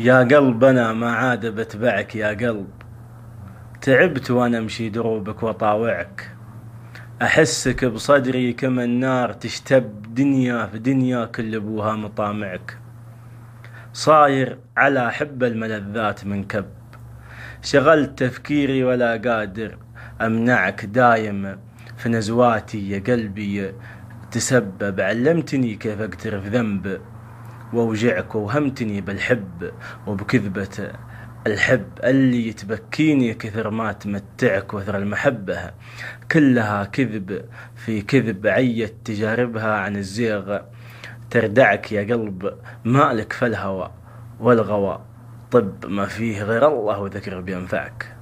يا قلب أنا ما عاد بتبعك يا قلب، تعبت وأنا أمشي دروبك وأطاوعك. أحسك بصدري كما النار تشتب، دنيا في دنيا كل أبوها مطامعك. صاير على حب الملذات من كب، شغلت تفكيري ولا قادر أمنعك. دايم في نزواتي يا قلبي تسبب، علمتني كيف أقترف ذنب وأوجعك، ووهمتني بالحب وبكذبة الحب اللي يتبكيني كثر ما تمتعك. وثر المحبة كلها كذب في كذب، عيت تجاربها عن الزيغ تردعك يا قلب. مالك في الهوى والغوى طب ما فيه غير الله وذكر بينفعك.